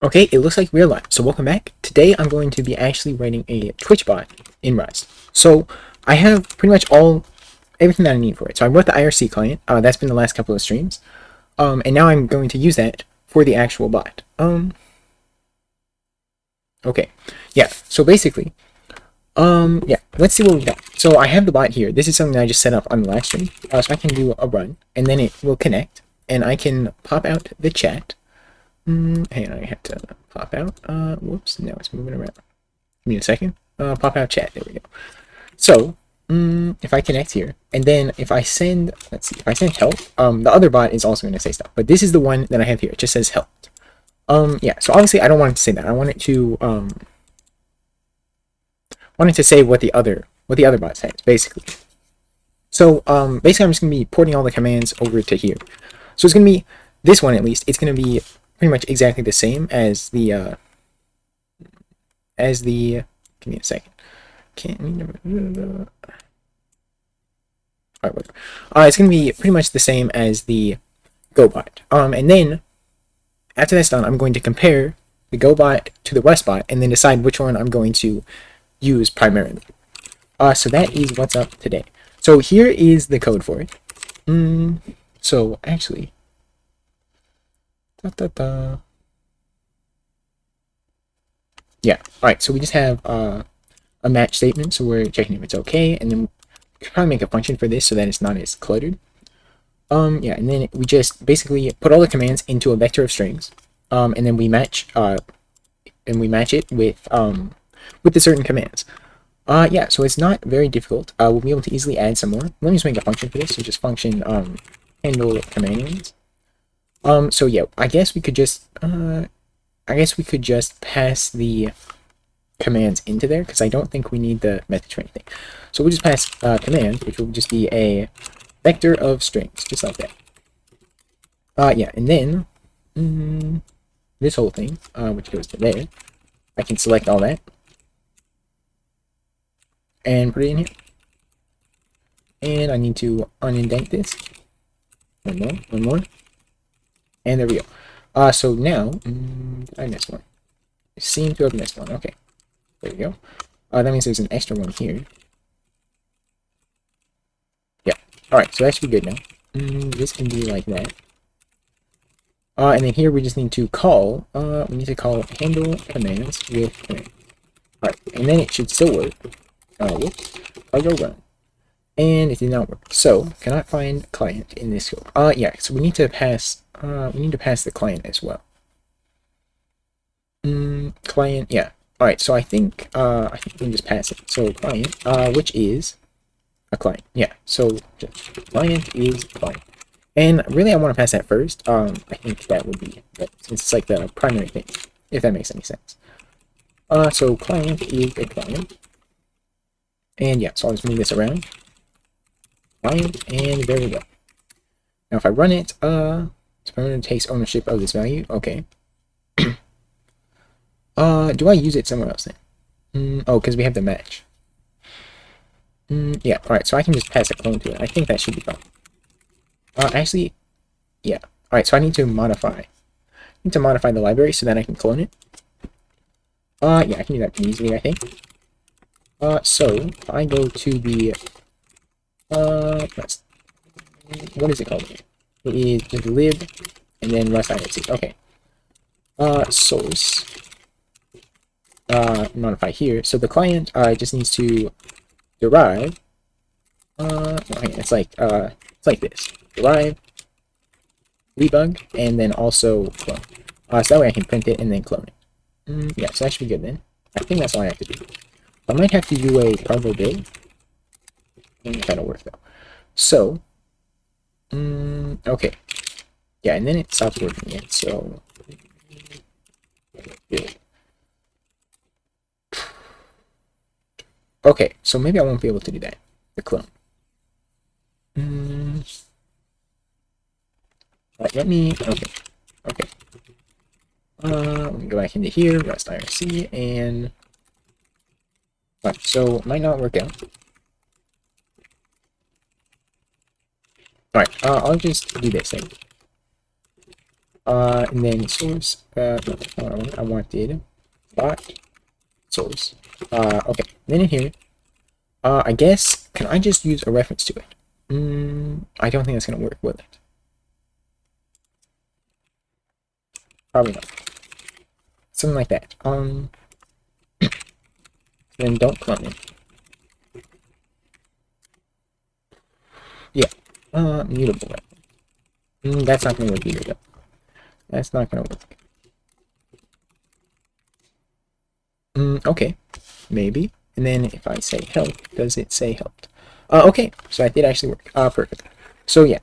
Okay, it looks like we're live. So welcome back. Today I'm going to be actually writing a Twitch bot in Rust. So I have pretty much everything that I need for it. So I wrote the IRC client. That's been the last couple of streams. And now I'm going to use that for the actual bot. Okay. Yeah. So basically, yeah. Let's see what we got. So I have the bot here. This is something that I just set up on the last stream. So I can do a run, and then it will connect, and I can pop out the chat. Hang on, I have to pop out. Whoops, now it's moving around. Give me a second. Pop out chat. There we go. So, if I connect here, and then if I send, let's see, if I send help, the other bot is also going to say stuff, but this is the one that I have here. It just says help. Yeah. So obviously, I don't want it to say that. I want it to, say what the other bot says, basically. So, basically, I'm just going to be porting all the commands over to here. So it's going to be this one at least. It's going to be pretty much exactly the same as the give me a second. Alright, whatever. It's gonna be pretty much the same as the GoBot. And then after that's done, I'm going to compare the GoBot to the RustBot and then decide which one I'm going to use primarily. So that is what's up today. So here is the code for it. So actually, yeah. Alright, so we just have a match statement, so we're checking if it's okay, and then we could probably make a function for this so that it's not as cluttered. Yeah, and then we just basically put all the commands into a vector of strings, and then we match it with the certain commands. Yeah, so it's not very difficult. We'll be able to easily add some more. Let me just make a function for this. So just function handle command names. So yeah, I guess we could just pass the commands into there because I don't think we need the method for anything. So we'll just pass commands, which will just be a vector of strings, just like that. Yeah, and then this whole thing, which goes to there, I can select all that and put it in here. And I need to unindent this. One more. And there we go. So now, I missed one. I seem to have missed one. Okay. There we go. That means there's an extra one here. Yeah. Alright, so that should be good now. This can be like that. And then here we just need to call, handle commands with command. Alright, and then it should still work. Whoops. I'll go run. And it did not work. So, cannot find client in this scope. Yeah, so we need to pass the client as well. Client, yeah. Alright, so I think we can just pass it. So client, which is a client. Yeah, so just client is client. And really I want to pass that first. I think that would be since it's like the primary thing, if that makes any sense. So client is a client. And yeah, so I'll just move this around. Client, and there we go. Now if I run it, Experiment takes ownership of this value. Okay. Do I use it somewhere else then? Oh, because we have the match. Yeah, alright, so I can just pass a clone to it. I think that should be fine. Actually, yeah. Alright, so I need to modify. The library so that I can clone it. Yeah, I can do that pretty easily, I think. So, if I go to the, what is it called? It is just lib, and then rust IRC. Okay. Source. Modify here. So the client just needs to derive. Okay, it's like this. Derive, debug, and then also clone. So that way I can print it and then clone it. Yeah, so that should be good then. I think that's all I have to do. I might have to do a cargo build. I think that'll work though. So, okay. Yeah, and then it stops working again. So, build. Okay, so maybe I won't be able to do that. The clone. Right, let me. Okay. Let me go back into here, rust IRC, and. Right, so it might not work out. Alright, I'll just do this thing. And then source, I wanted bot source. Okay, then in here, I guess, can I just use a reference to it? I don't think that's gonna work, will it? Probably not. Something like that. Then don't clone it. Yeah. Mutable. That's not gonna work either, though. That's not gonna work. Okay. Maybe. And then if I say help, does it say helped? Okay. So that did actually work. Perfect. So yeah.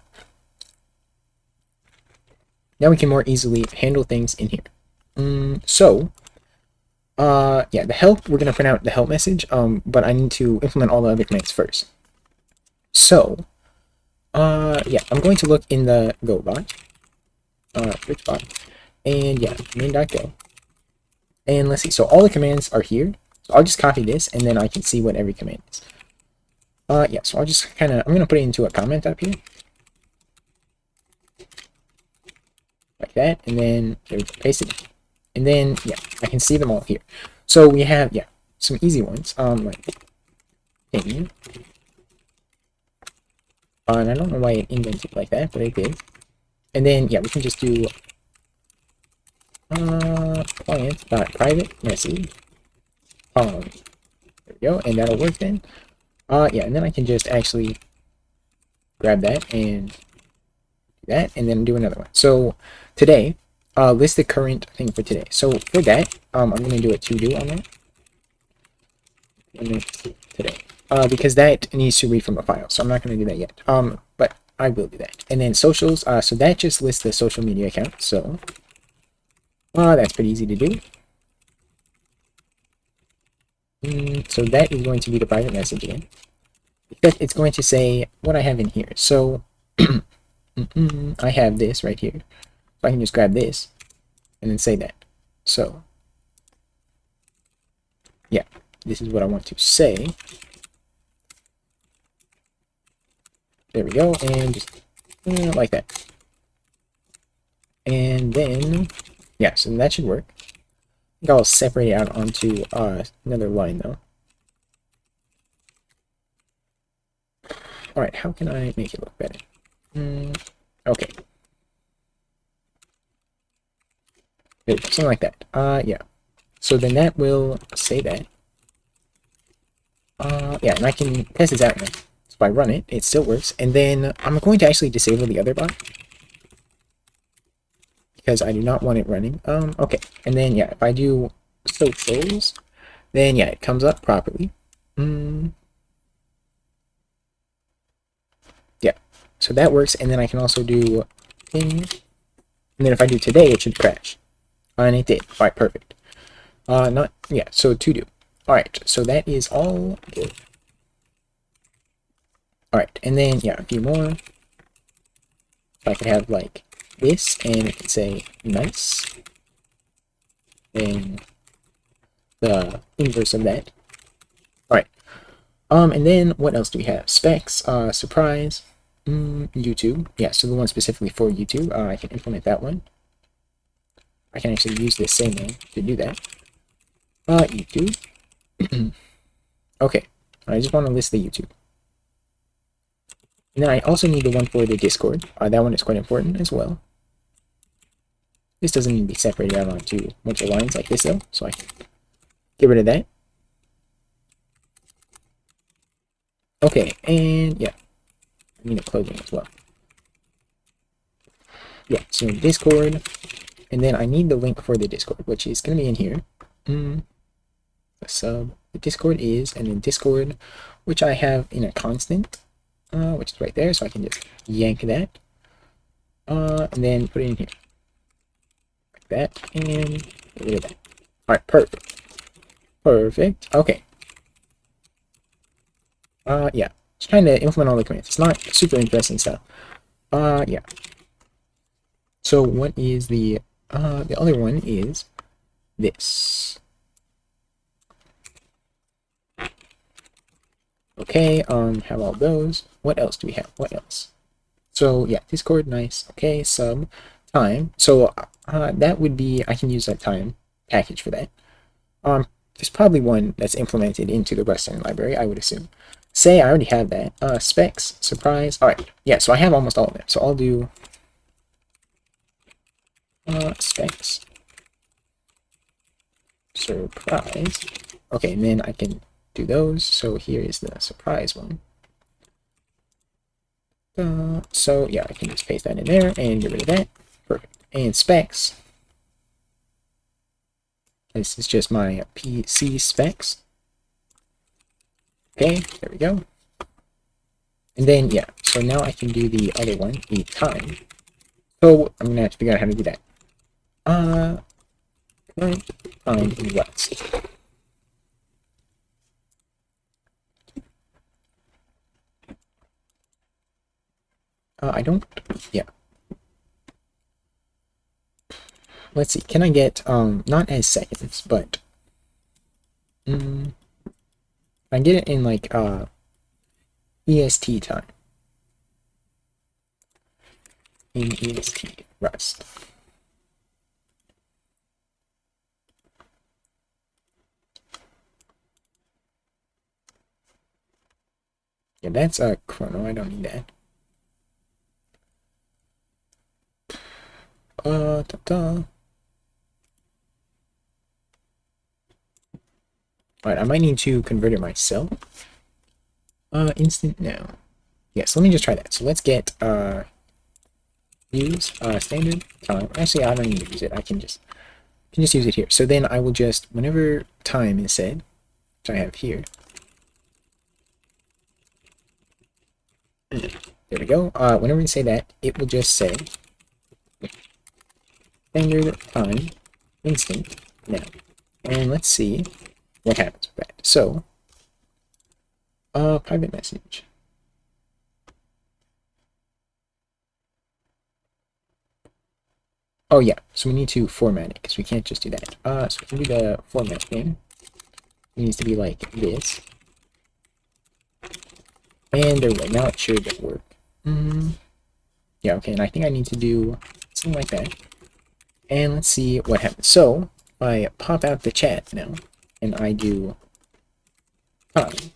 Now we can more easily handle things in here. Yeah, the help, we're gonna print out the help message, but I need to implement all the other commands first. So, yeah, I'm going to look in the go bot, which bot, and yeah, main.go. And let's see, so all the commands are here. So I'll just copy this, and then I can see what every command is. Yeah, so I'll just I'm gonna put it into a comment up here. Like that, and then paste it. And then, yeah, I can see them all here. So we have, yeah, some easy ones, like thing. And I don't know why it indented like that, but it did. And then, yeah, we can just do client.private message. There we go, and that'll work then. Yeah, and then I can just actually grab that and do that, and then do another one. So today, list the current thing for today. So for that, I'm gonna do a to do on that. Today. Because that needs to read from a file, so I'm not going to do that yet. But I will do that. And then socials, so that just lists the social media account, so that's pretty easy to do. So that is going to be the private message again. Because it's going to say what I have in here. So I have this right here. So I can just grab this and then say that. So yeah, this is what I want to say. There we go, and just like that. And then, yeah, so that should work. I think I'll separate it out onto another line, though. Alright, how can I make it look better? Okay. Something like that. Yeah. So then that will say that. Yeah, and I can test this out now. If I run it, it still works. And then I'm going to actually disable the other bot, because I do not want it running. Okay. And then, yeah, if I do socials, then, yeah, it comes up properly. Yeah. So that works. And then I can also do ping. And then if I do today, it should crash. And it did. All right, perfect. Yeah, so to do. All right, so that is all good. All right, and then, yeah, a few more. I could have, like, this, and it could say nice. And the inverse of that. All right. And then what else do we have? Specs, surprise, YouTube. Yeah, so the one specifically for YouTube. I can implement that one. I can actually use this same one to do that. YouTube. Okay, I just want to list the YouTube. And then I also need the one for the Discord. That one is quite important as well. This doesn't need to be separated out onto a bunch of lines like this, though, so I can get rid of that. Okay, and yeah, I need a closing as well. Yeah, so Discord, and then I need the link for the Discord, which is going to be in here. The sub, the Discord is, and then Discord, which I have in a constant, which is right there, so I can just yank that, and then put it in here, like that, and get rid of that. All right, perfect, perfect. Okay. Yeah, just trying to implement all the commands. It's not super interesting stuff. Yeah. So what is the other one is this. Okay, have all those. What else do we have? What else? So yeah, Discord, nice. Okay, sub, time. So that would be, I can use that time package for that. There's probably one that's implemented into the Western library, I would assume. Say I already have that. Specs, surprise. All right, yeah, so I have almost all of them. So I'll do specs, surprise. Okay, and then I can do those. So here is the surprise one. So yeah, I can just paste that in there and get rid of that. Perfect. And specs. This is just my PC specs. Okay, there we go. And then, yeah, so now I can do the other one, the time. So I'm gonna have to figure out how to do that. Time West. I don't, yeah. Let's see, can I get, not as seconds, but, I get it in, like, EST time. In EST, Rust. Yeah, that's a chrono, I don't need that. Ta-ta. Alright, I might need to convert it myself. Instant now. Yes, let me just try that. So let's get, use, standard time. Actually, I don't need to use it. I can just use it here. So then I will just, whenever time is said, which I have here. There we go. Whenever we say that, it will just say standard time instant now. And let's see what happens with that. So, private message. Oh yeah, so we need to format it because we can't just do that. So we can do the format thing. It needs to be like this. And there we go. Now it should work. Yeah, okay, and I think I need to do something like that. And let's see what happens. So, I pop out the chat now, and I do time.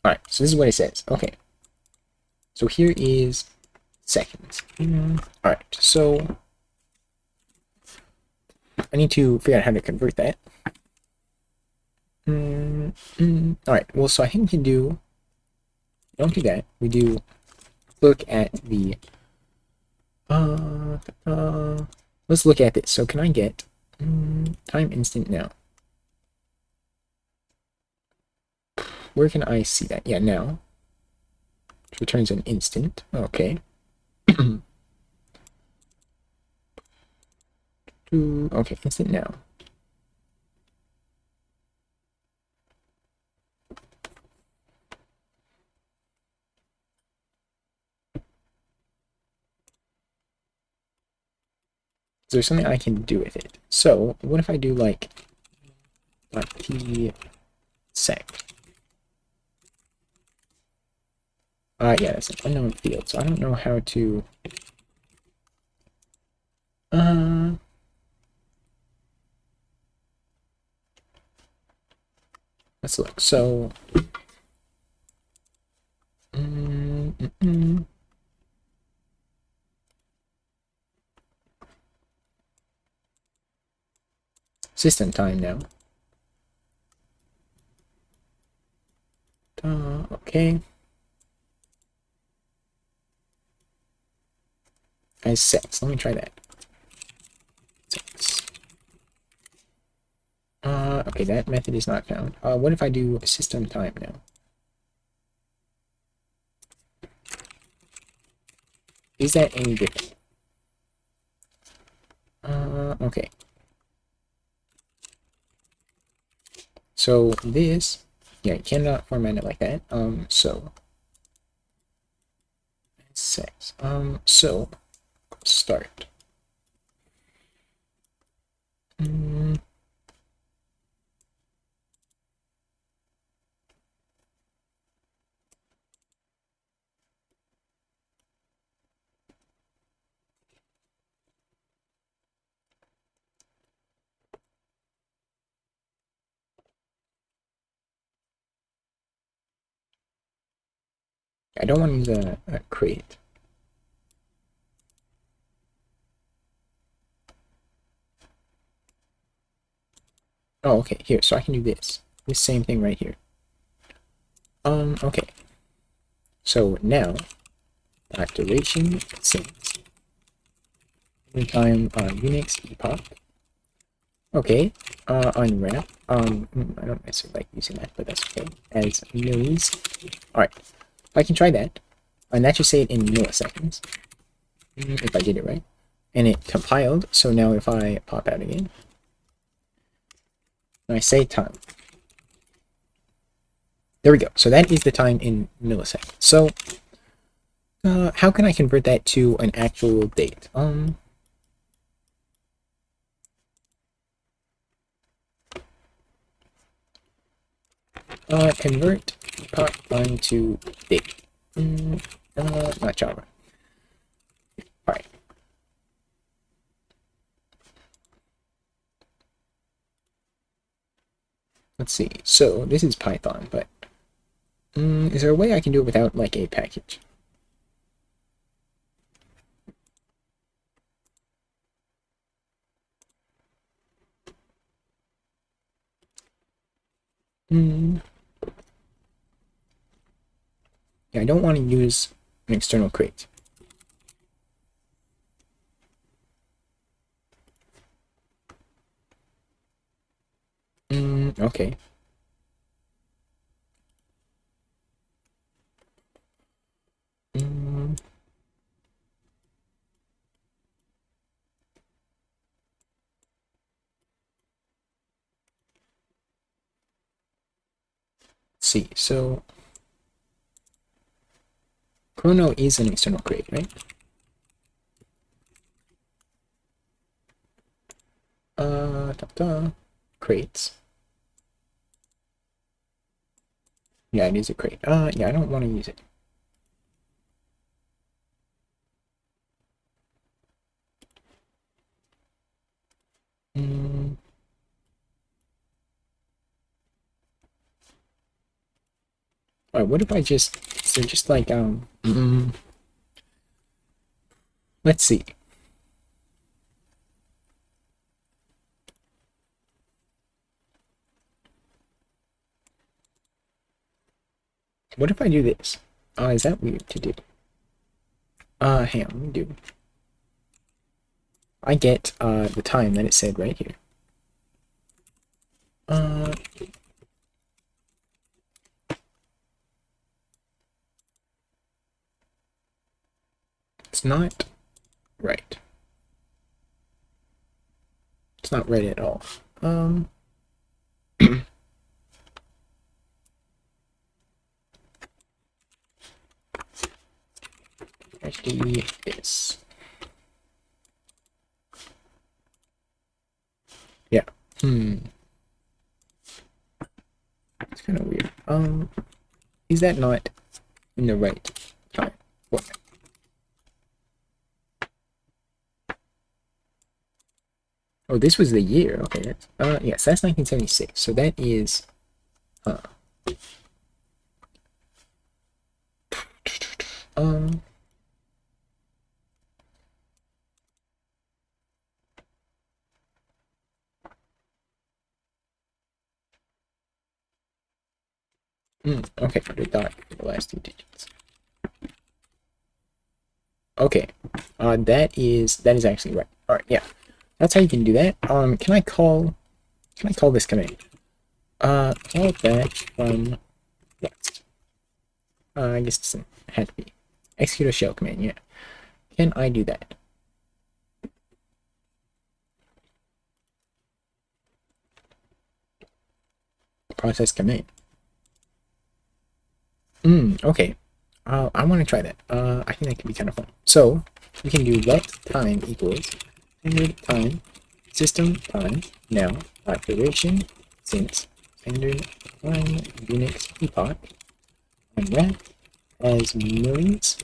Alright, so this is what it says. Okay. So here is seconds. Alright, so I need to figure out how to convert that. Alright, well, so I think we can do, don't do that. We do look at the, let's look at this. So can I get time instant now? Where can I see that? Yeah, now. Which returns an instant. Okay. Okay, instant now. Is there something I can do with it? So, what if I do like t sec? Yeah, that's an unknown field, so I don't know how to let's look. So system time now. Okay. As sex. Let me try that. Sex. Okay, that method is not found. What if I do system time now? Is that any different? Okay. So this, yeah, you cannot format it like that. So sex. So start. I don't want to use a crate. Oh, okay, here, so I can do this. This same thing right here. Okay. So now, duration since time Unix epoch. Okay, unwrap. I don't necessarily like using that, but that's okay. As millis. Alright, I can try that. And that should say it in milliseconds. If I did it right. And it compiled, so now if I pop out again, and I say time. There we go. So that is the time in milliseconds. So, how can I convert that to an actual date? Convert epoch time to date. Not Java. Alright. Let's see. So this is Python, but is there a way I can do it without like a package? Yeah, I don't want to use an external crate. Okay. Let's see, so Chrono is an external crate, right? Crates. Yeah, it is a crate. Yeah, I don't want to use it. Alright, what if I just, so just like, let's see. What if I do this? Is that weird to do? Hang on, let me do. I get, the time that it said right here. It's not right. It's not right at all. HD is. Yeah. It's kind of weird. Is that not in the right time? What? Oh, this was the year. Okay, that's yes, that's 1976. So that is okay, the dot for the last 2 digits. Okay, that is actually right. All right, yeah, that's how you can do that. Can I call this command? Call that from next. I guess it doesn't have to be. Execute a shell command. Yeah, can I do that? Process command. Okay. I want to try that. I think that could be kind of fun. So we can do let time equals standard time system time now duration since standard time Unix epoch and that as millions.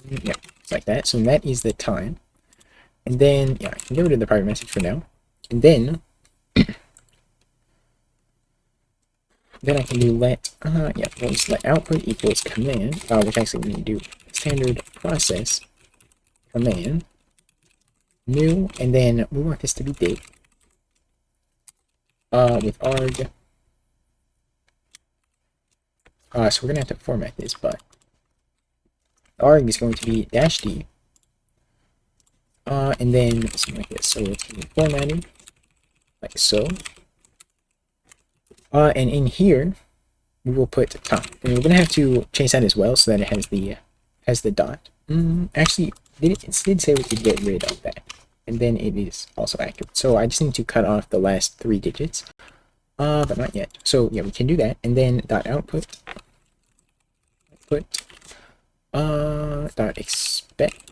Yeah, it's like that. So that is the time. And then yeah, I can get rid of the private message for now. And then then I can do yeah, we'll just let output equals command, which actually we need to do standard process command new, and then we want this to be date with arg. So we're gonna have to format this, but arg is going to be -d, and then something like this. So it's gonna be formatting like so. And in here we will put time, and we're gonna have to change that as well so that it has the dot. Actually, it did say we could get rid of that, and then it is also accurate. So I just need to cut off the last 3 digits, but not yet. So yeah, we can do that, and then dot output dot expect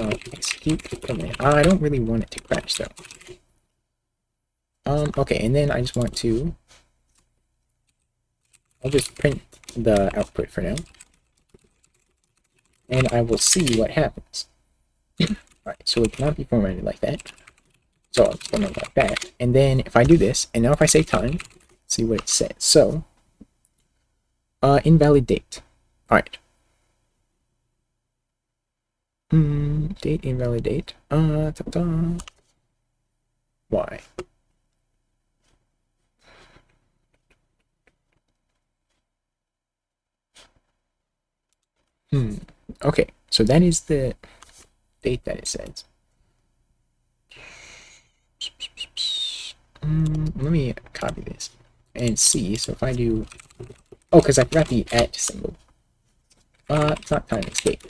not execute command. I don't really want it to crash though. Okay, and then I just want to, I'll just print the output for now, and I will see what happens. Alright, so it cannot be formatted like that. So I'll just format it like that, and then if I do this, and now if I say time, see what it says. So, invalid date. Alright. Date invalid date. Why? Okay, so that is the date that it says. Let me copy this and see. So if I do, oh, because I forgot the @ symbol. It's not time, it's date.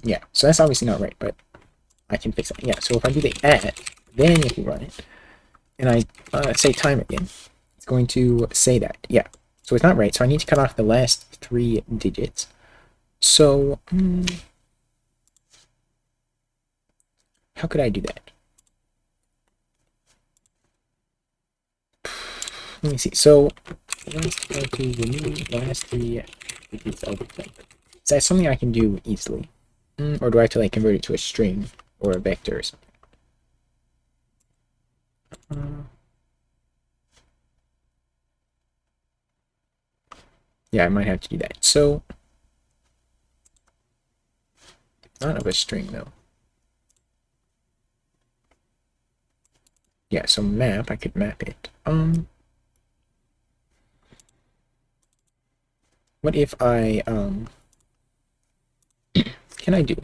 Yeah, so that's obviously not right, but I can fix it. Yeah, so if I do the @ then if you run it, and I say time again, it's going to say that. Yeah, so it's not right. So I need to cut off the last 3 digits. So how could I do that? Let me see. So let's go to remove last 3 digits of the thing. Is that something I can do easily? Or do I have to like convert it to a string or a vector or something? Yeah, I might have to do that. So, not of a string though. Yeah, so map, I could map it. What if I, can I do?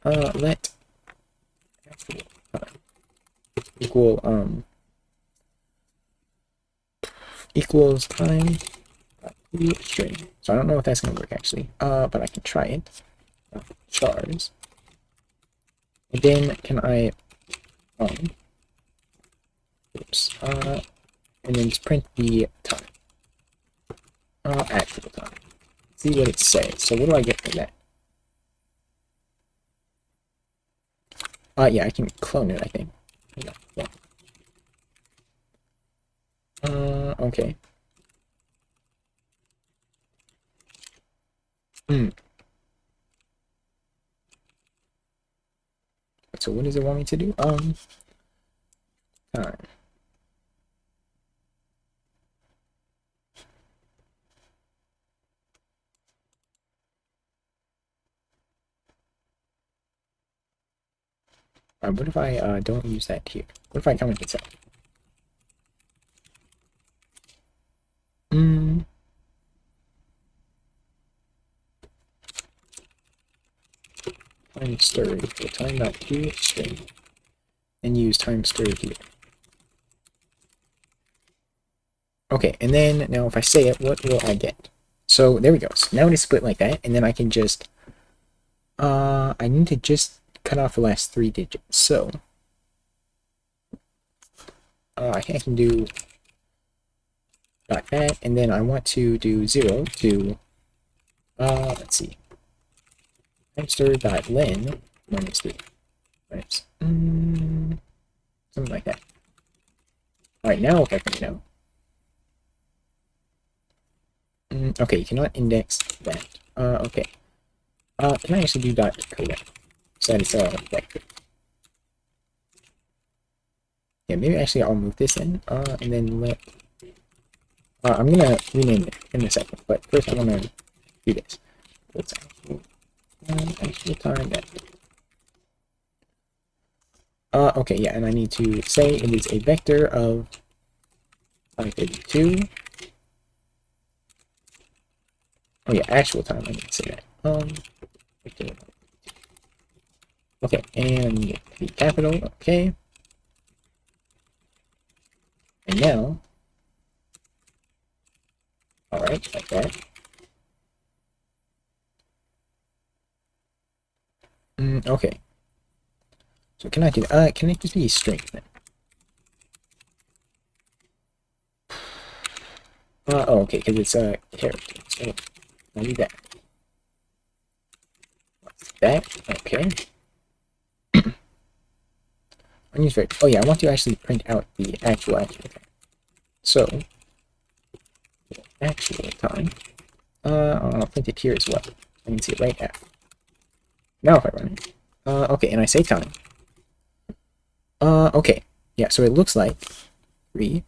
Let equal, equals time string. So I don't know if that's gonna work actually, but I can try it. Chars. And then can I, oops, and then just print the time. Actual time. See what it says. So what do I get from that? Yeah, I can clone it, I think. Yeah. Okay. So what does it want me to do? Time. What if I don't use that here? What if I comment this out? Time stir equal time.to string, and use time stir here. Okay, and then now if I say it, what will I get? So there we go. So now it is split like that, and then I can just I need to just cut off the last 3 digits. So I think I can do that, and then I want to do 0 to let's see, hamster.len minus 3. Right. Something like that. Alright, now if I can know. Okay, you cannot index that. Okay. Can I actually do dot codec? So that is a vector. Yeah, maybe actually I'll move this in, and then let, I'm gonna rename it in a second, but first I'm gonna do this. Let's actual time that. Okay, yeah, and I need to say it is a vector of 532. Oh yeah, actual time, I need to say that. Vector. Okay, and the capital, okay. And now, alright, like that. Okay. So can I do that? Can it just be a string then? Oh, okay, because it's a character. So I need that. That, okay. Unused variable. Oh yeah, I want to actually print out the actual time. So, actual time. I'll print it here as well. I can see it right now. Now if I run it. Okay, and I say time. Okay. Yeah, so it looks like 3.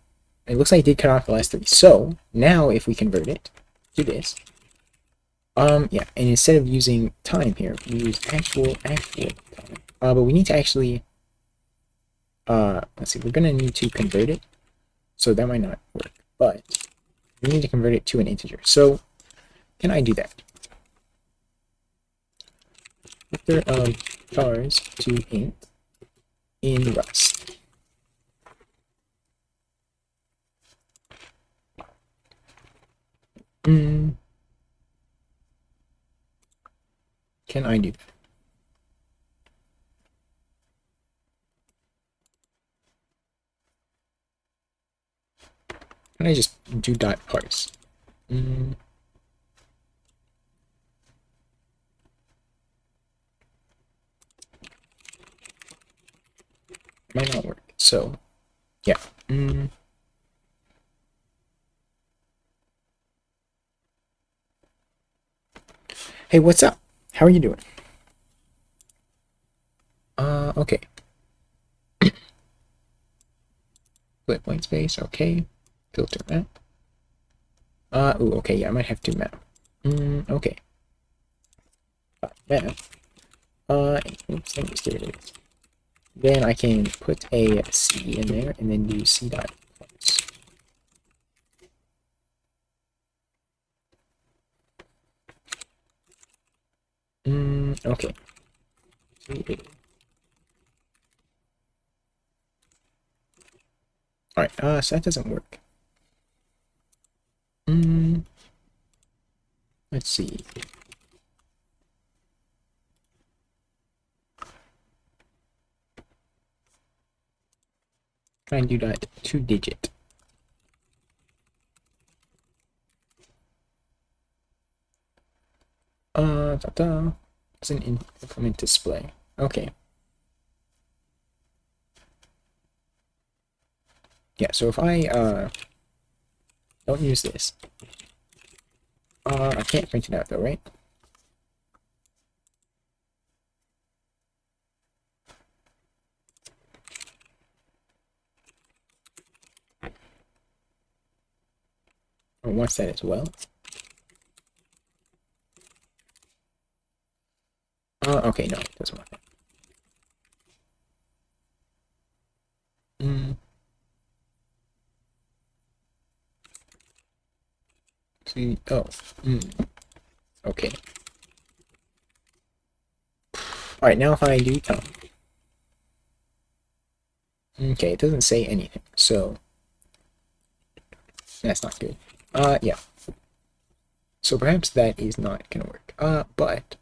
It looks like it did cut off the last 3. So, now if we convert it to this, yeah, and instead of using time here, we use actual time. But we need to actually, let's see, we're gonna need to convert it, so that might not work, but we need to convert it to an integer. So, can I do that? Vector of chars to int in Rust. Can I do that? Can I just do dot parse? Might not work. So, yeah. Hey, what's up? How are you doing? Okay. Split white space, okay. Filter map. Ooh, okay, yeah, I might have to map. Okay. Map. Oops, let me just get rid of it. Then I can put a C in there and then do C dot parse. Okay. Alright, so that doesn't work. Let's see. Try and do that 2-digit. Doesn't implement display. Okay. Yeah, so if I don't use this, I can't print it out though, right? I want that as well. Okay, no, it doesn't want that. See, oh, okay. Alright, now if I do time. Okay, it doesn't say anything, so that's not good. Yeah. So perhaps that is not gonna work. But.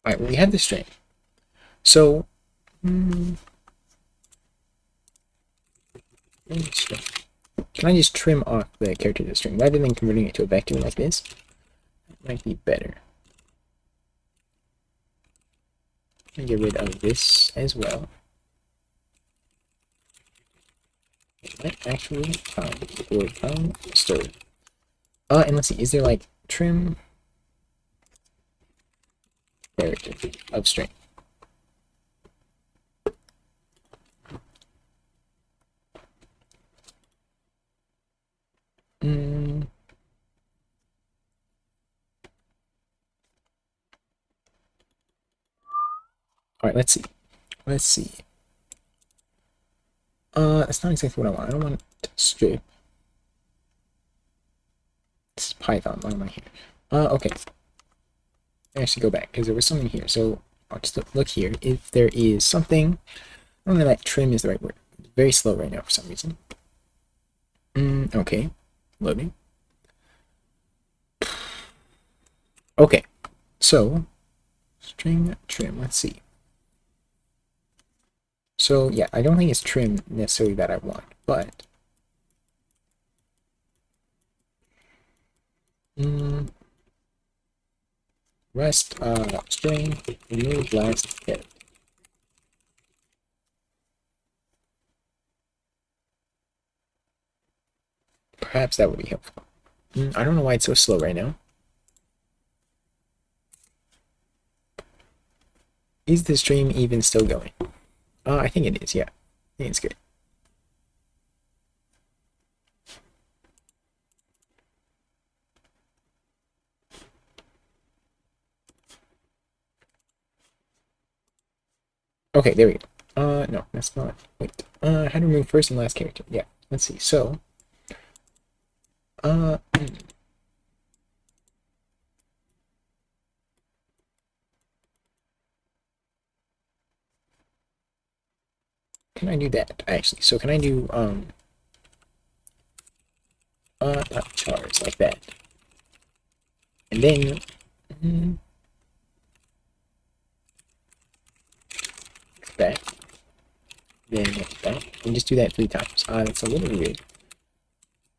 Alright, well, we have the string. So, can I just trim off the character to the string rather than converting it to a vector like this? That might be better. And get rid of this as well. Actually, or stir. And let's see, is there like trim? character of string. All right, let's see. Let's see. That's not exactly what I want. I don't want strip. This is Python. Why am I here? Okay. I actually go back because there was something here. So I'll just look here. If there is something, I don't know that trim is the right word. It's very slow right now for some reason. Okay. Loading. Okay. So string trim. Let's see. So yeah, I don't think it's trim necessarily that I want, but rest string remove last character. Perhaps that would be helpful. I don't know why it's so slow right now. Is the stream even still going? I think it is, yeah. I think it's good. Okay, there we go. No, that's not. Wait. How to remove first and last character. Yeah, let's see. So, can I do that, actually? So can I do, chars like that? And then, that. Then that. And just do that 3 times. That's a little weird.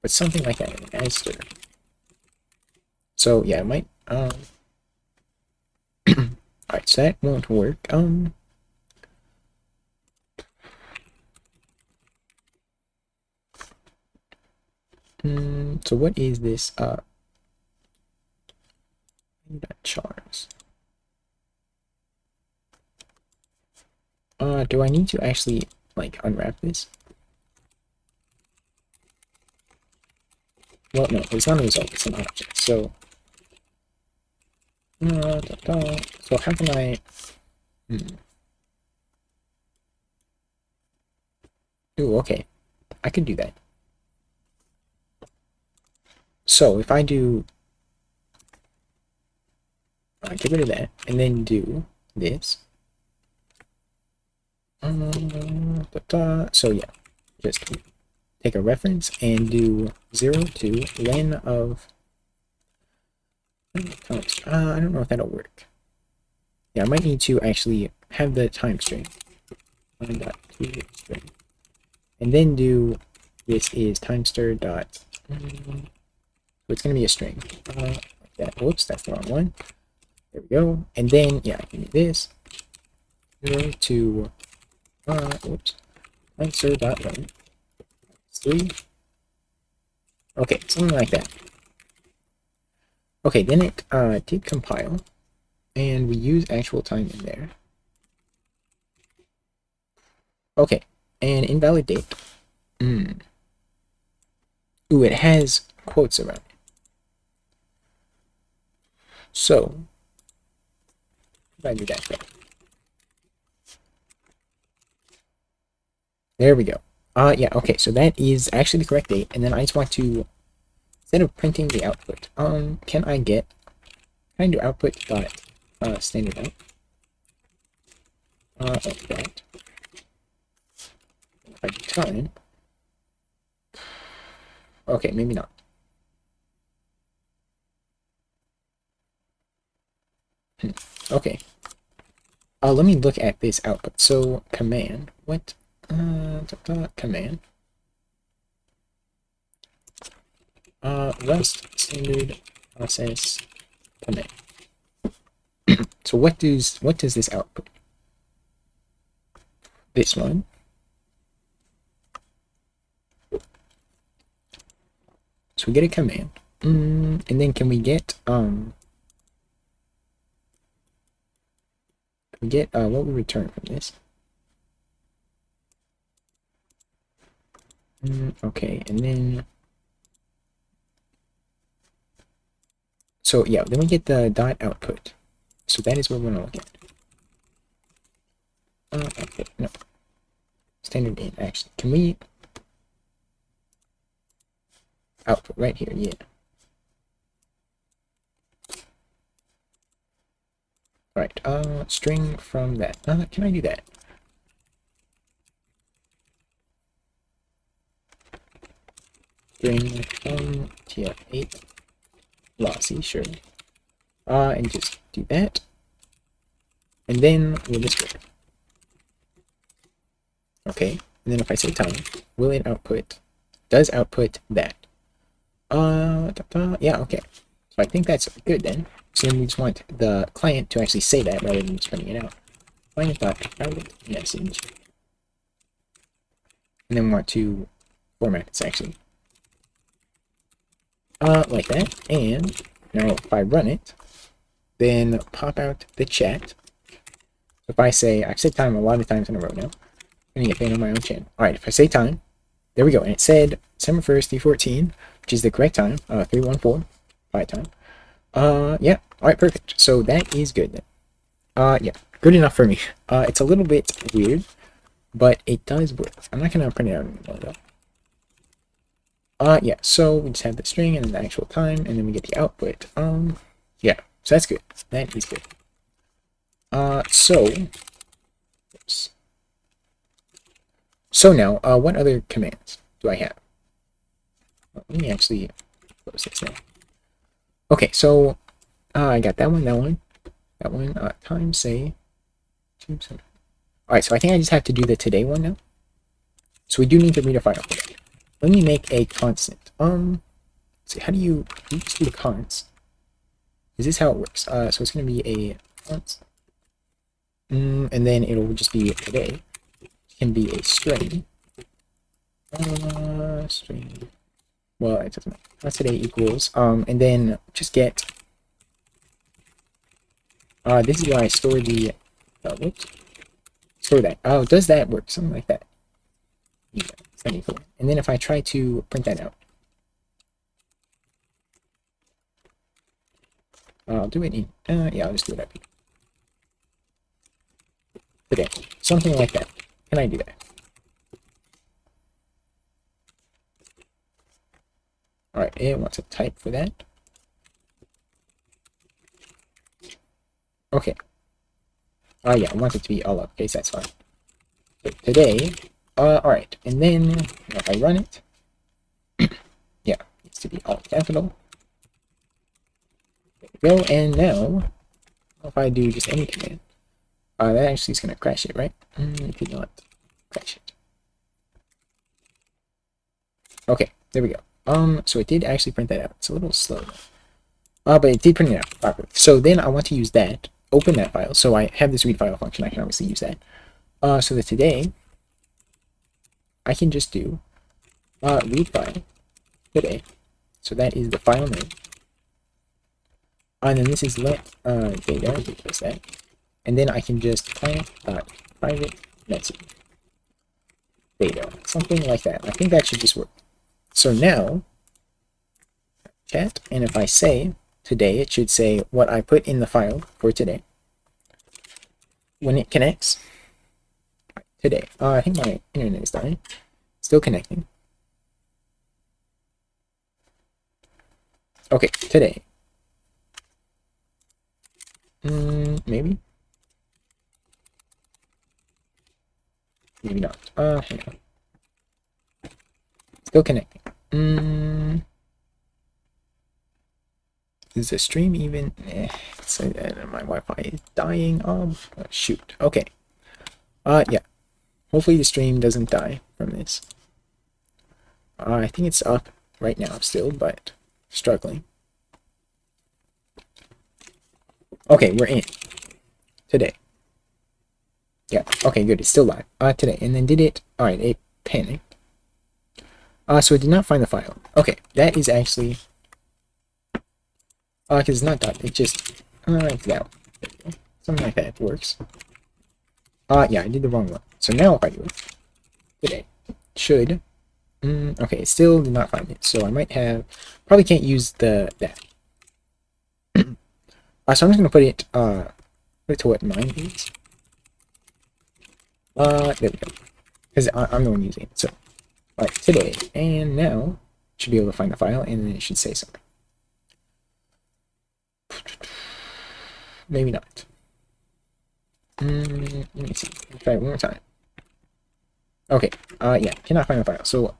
But something like that, as stir. So, yeah, I might, alright, so that won't work. So what is this, chars? Do I need to actually, like, unwrap this? Well, no, it's not a result, it's an object, so... So how can I... Ooh, okay. I can do that. So if I do... get rid of that, and then do this. So yeah, just take a reference and do 0 to len of... I don't know if that'll work. Yeah, I might need to actually have the time string. String. And then do this is timestir dot. So it's gonna be a string. Like that. Whoops, that's the wrong one. There we go. And then yeah, I can do this. 0 to whoops. Timestir dot len. 3. Okay, something like that. Okay, then it did compile, and we use actual time in there. Okay, and invalidate. Ooh, it has quotes around it. So, if I do that thing. There we go. Yeah, okay, so that is actually the correct date, and then I just want to, instead of printing the output, can I do output dot standard out? Like that. If I do time, okay, maybe not. Okay. Let me look at this output. So command, what? Command. Rest standard process command. So what does this output? This one. So we get a command. And then can we get we get what we return from this. Okay, and then so yeah, then we get the dot output. So that is what we're gonna look at. Okay, no, standard in actually. Can we output right here? Yeah. Alright, string from that. Can I do that? String from tf8 lossy, sure. And just do that. And then we'll just work. Okay, and then if I say time, will it output? Does output that? Yeah, okay. So I think that's good then. So then we just want the client to actually say that rather than just printing it out. Client.output message. And then we want to format this actually. Like that. And now if I run it, then pop out the chat. If I say, I've said time a lot of times in a row now. I'm gonna get banned on my own channel. Alright, if I say time, there we go. And it said December 1st, 314, which is the correct time, 314, by time. Yeah, alright, perfect. So that is good then. Yeah, good enough for me. It's a little bit weird, but it does work. I'm not gonna print it out anymore though. Yeah, so we just have the string and the actual time, and then we get the output. Yeah, so that's good. That is good. Oops. So now, what other commands do I have? Let me actually close this now. Okay, so I got that one, time say. Alright, so I think I just have to do the today one now. So we do need to read a file for that. Let me make a constant. Let's see, how do you just do the const? Is this how it works? So it's going to be a const. And then it'll just be today. It can be a string. String. Well, it doesn't matter. Today equals. And then just get. This is where I store the. Whoops. Store that. Oh, does that work? Something like that. Yeah, 74. And then if I try to print that out, I'll do it in. Yeah, I'll just do it up here. Today. Something like that. Can I do that? Alright, it wants a type for that. Okay. Yeah, I want it to be all uppercase, that's fine. So today, alright, and then if I run it, yeah, it needs to be all capital. There we go, and now, if I do just any command, that actually is going to crash it, right? It did not crash it. Okay, there we go. So it did actually print that out. It's a little slow, but it did print it out properly. So then I want to use that, open that file. So I have this read file function. I can obviously use that. So that today, I can just do read file today. So that is the file name. And then this is let data, because that. And then I can just client.private message data, something like that. I think that should just work. So now, chat, and if I say today, it should say what I put in the file for today. When it connects, today. I think my internet is dying. Still connecting. Okay, today. Maybe. Maybe not. Hang on. Still connecting. Is the stream even? So my Wi-Fi is dying. Shoot. Okay. Yeah. Hopefully the stream doesn't die from this. I think it's up right now still, but struggling. Okay, we're in. Today. Yeah, okay, good. It's still live. Today. And then did it... Alright, it panicked. So it did not find the file. Okay, that is actually... because it's not done. It just... that. Something like that works. Yeah, I did the wrong one. So now if I do it today, it should. Okay, it still did not find it. So I might have, probably can't use that. So I'm just gonna put it to what mine is. There we go. Because I'm the one using it. So, alright, today, and now should be able to find the file, and then it should say something. Maybe not. Let me see. Try it one more time. Okay. Yeah, cannot find the file. So,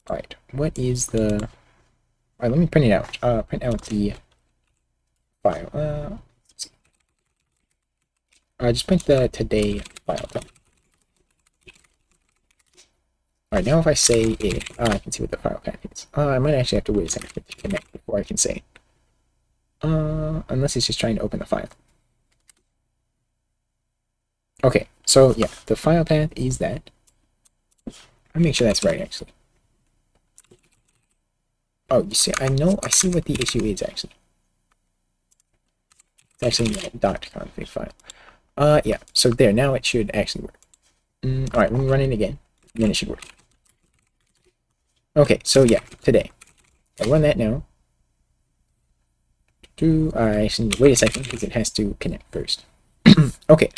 alright. What is the? Alright, let me print it out. Print out the file. Let's see. Just print the today file. Alright, now if I say it, I can see what the file path is. I might actually have to wait a second for it to connect before I can say it. Unless it's just trying to open the file. Okay, so yeah, the file path is that. I'll make sure that's right, actually. Oh, you see, I see what the issue is, actually. It's actually in that .config file. Yeah, so there, now it should actually work. Alright, let me run it again, and then it should work. Okay, so yeah, today. I'll run that now. I actually need to wait a second, because it has to connect first. Okay.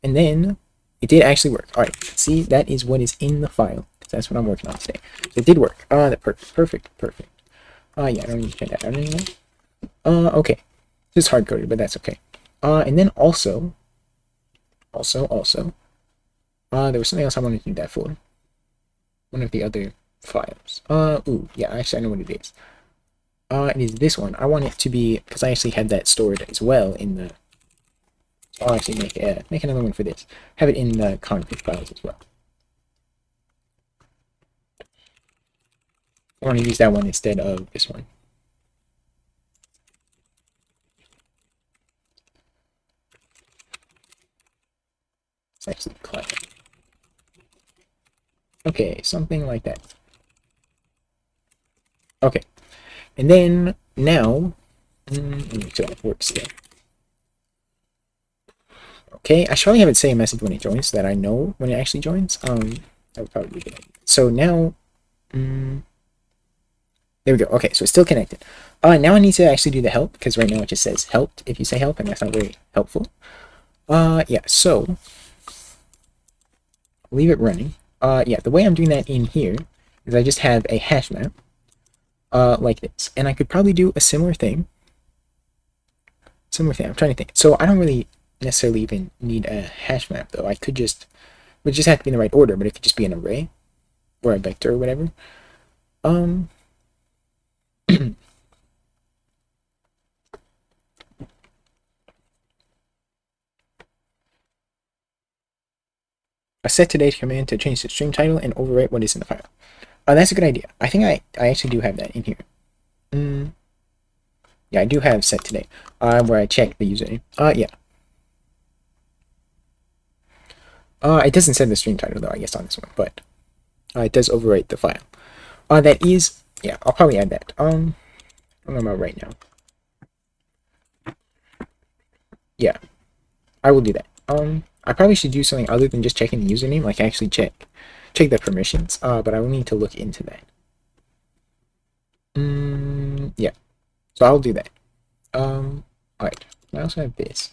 And then, it did actually work. Alright, see, that is what is in the file. That's what I'm working on today. So it did work. Perfect. Yeah, I don't need to check that out anymore. Okay. This is hard-coded, but that's okay. And then also, there was something else I wanted to do that for. One of the other files. Yeah, actually I know what it is. It is this one. I want it to be, because I actually had that stored as well in the, I'll actually make another one for this. Have it in the config files as well. I want to use that one instead of this one. It's actually client. Okay, something like that. Okay, and then now, let me make sure that works there. Okay, I should probably have it say a message when it joins so that I know when it actually joins. That would probably be good. So now, there we go. Okay, so it's still connected. Now I need to actually do the help, because right now it just says helped if you say help, and that's not very helpful. Yeah, so leave it running. Yeah, the way I'm doing that in here is I just have a hash map, like this, and I could probably do a similar thing. I'm trying to think. So I don't really necessarily even need a hash map, though. I could just, it would just have to be in the right order, but it could just be an array or a vector or whatever. A set today command to change the stream title and overwrite what is in the file. That's a good idea. I think I actually do have that in here. Yeah, I do have set today, where I check the username. Yeah. It doesn't set the stream title though, I guess, on this one, but it does overwrite the file. That is, yeah, I'll probably add that. I don't know about right now. Yeah, I will do that. I probably should do something other than just checking the username, like actually check the permissions. But I will need to look into that. Yeah, so I'll do that. Alright, I also have this.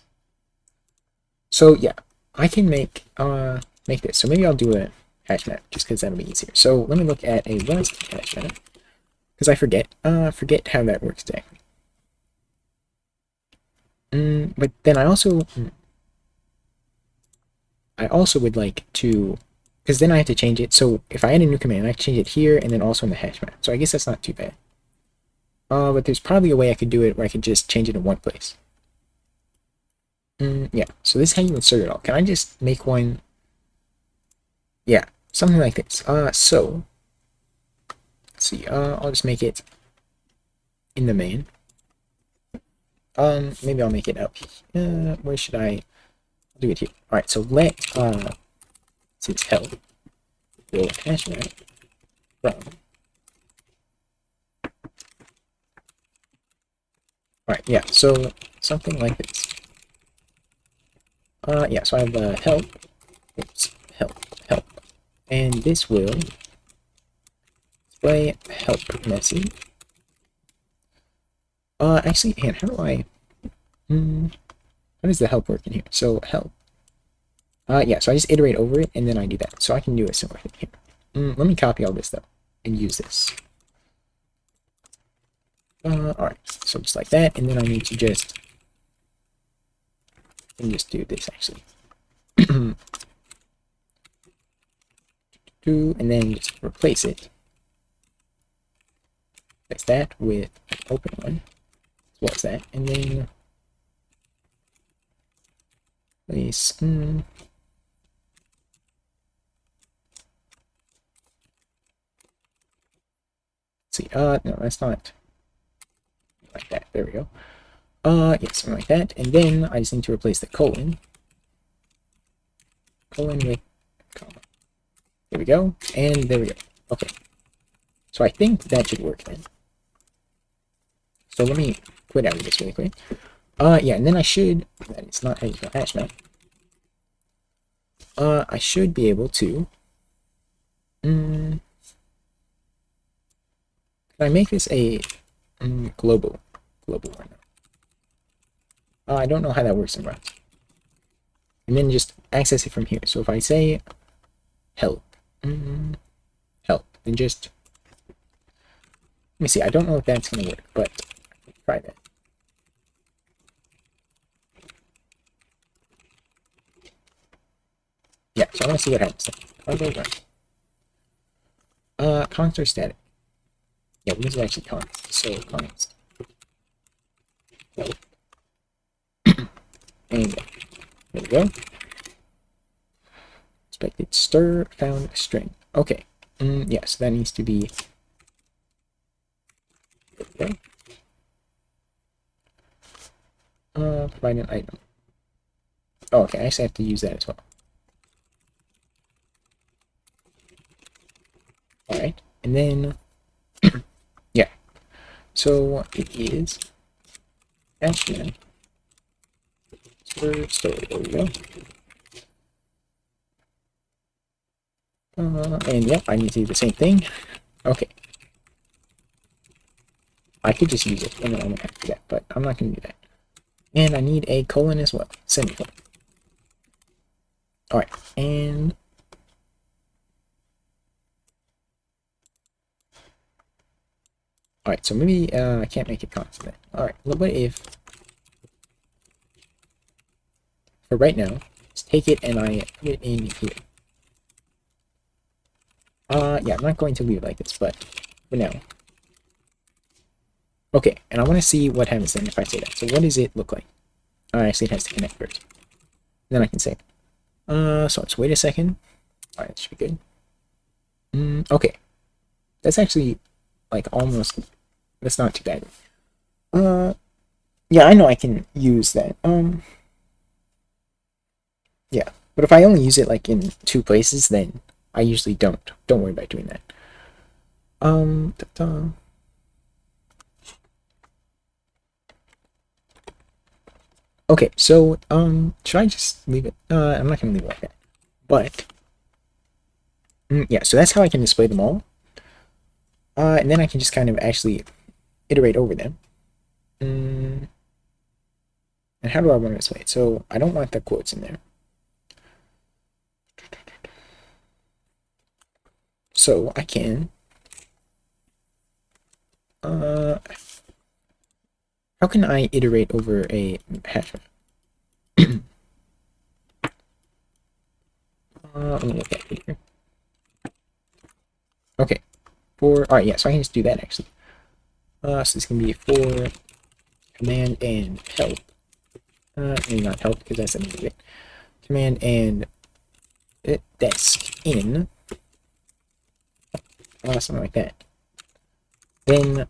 So yeah, I can make this. So maybe I'll do a hash map just because that'll be easier. So let me look at a Rust hash map because I forget how that works exactly. But then I also would like to, because then I have to change it. So if I add a new command, I can change it here and then also in the hash map. So I guess that's not too bad. But there's probably a way I could do it where I could just change it in one place. Yeah, so this is how you insert it all. Can I just make one? Yeah, something like this. So let's see. I'll just make it in the main. Maybe I'll make it up. Where should I do it here? All right. So let since help will hash map from Alright, yeah, so something like this. Yeah, so I have help. Oops, help. And this will display help message. Actually, and how do I... how does the help work in here? So, help. Yeah, so I just iterate over it, and then I do that. So I can do a similar thing here. Let me copy all this, though, and use this. Alright, so just like that, and then I need to just... do this, actually. And then just replace it. Replace that with an open one, as well as that, and then place. Let's see. No, that's not like that. There we go. Yeah, something like that, and then I just need to replace the colon. Colon with comma. There we go, and there we go. Okay. So I think that should work then. So let me quit out of this really quick. Yeah, and then I should, that is not how you spell hash map. I should be able to, can I make this a global one? I don't know how that works in Rust. And then just access it from here. So if I say help, help, then just, let me see, I don't know if that's going to work, but try that. Yeah, so I want to see what happens. Cargo run. Const are static. Yeah, this is actually const. So const. And there we go. Expected stir found string. Okay. Yeah, so that needs to be. There we go. Provide an item. Oh, okay, I actually have to use that as well. Alright, and then, yeah, so it is action story, there we go. And yeah, I need to do the same thing. Okay. I could just use it, and then I'm gonna have to do that, but I'm not gonna do that. And I need a colon as well, semicolon. Alright, and alright, so maybe I can't make it constant. Alright, what if for right now, just take it and I put it in here. Yeah, I'm not going to leave it like this, but for now. Okay, and I want to see what happens then if I say that. So what does it look like? Actually, it has to connect first. Then I can say, so let's wait a second. Alright, that should be good. Okay. That's actually, like, almost, that's not too bad. Yeah, I know I can use that. Yeah, but if I only use it, like, in 2 places, then I usually don't. Don't worry about doing that. Okay, so, should I just leave it? I'm not gonna leave it like that. But, yeah, so that's how I can display them all. And then I can just kind of actually iterate over them. And how do I want to display it? So, I don't want the quotes in there. So, I can, how can I iterate over a hash map? Let me look at it here. Okay. Alright, yeah, so I can just do that actually. So this can be for command and help. Maybe not help because that's a new bit. Command and desk in. Something like that. Then,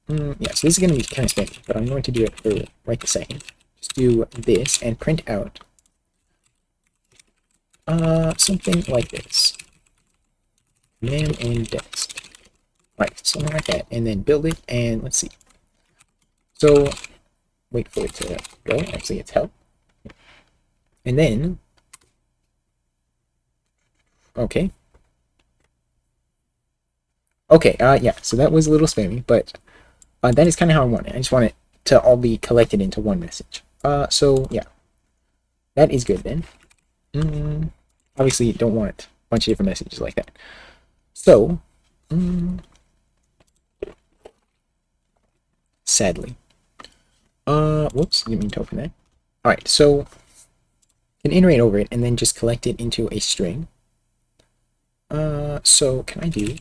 yeah, so this is going to be kind of standard, but I'm going to do it for right this second. Just do this and print out something like this. Command and desk. Right, something like that, and then build it, and let's see. So, wait for it to go. Actually, it's help. And then, okay. Okay, yeah, so that was a little spammy, but that is kind of how I want it. I just want it to all be collected into one message. So yeah, that is good then. Obviously, you don't want a bunch of different messages like that. So, sadly, whoops, didn't mean to open that. All right, so can iterate over it and then just collect it into a string. So can I do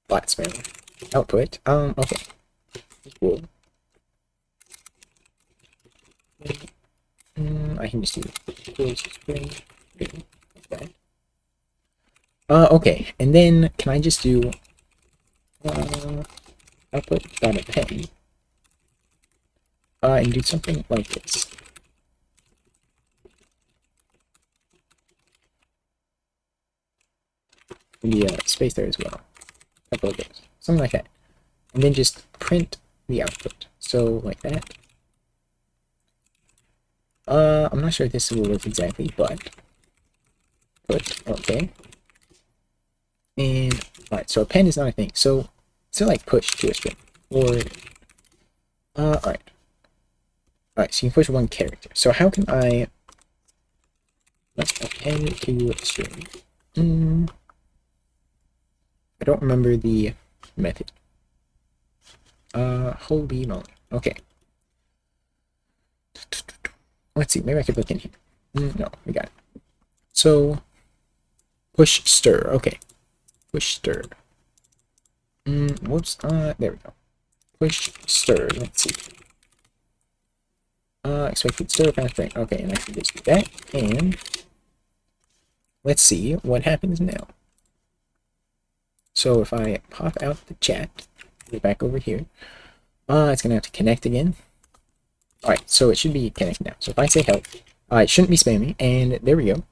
bot spam output? Okay, cool. I can just do string. Okay. Okay, and then can I just do output dot append and do something like this? Maybe space there as well. A couple of those, something like that, and then just print the output. So like that. I'm not sure if this will work exactly, but okay. And alright, so append is not a thing. So like push to a string or alright. Alright, so you can push one character. So how can let's append to a string. I don't remember the method. Holy moly. Okay. Let's see, maybe I could look in here. No, we got it. So push stir. Okay. Push stir. Whoops. There we go. Push stir. Let's see. Expected stir kind of thing. Okay, and I can just do that. And let's see what happens now. So if I pop out the chat, go back over here. It's gonna have to connect again. Alright, so it should be connected now. So if I say help, it shouldn't be spammy, and there we go.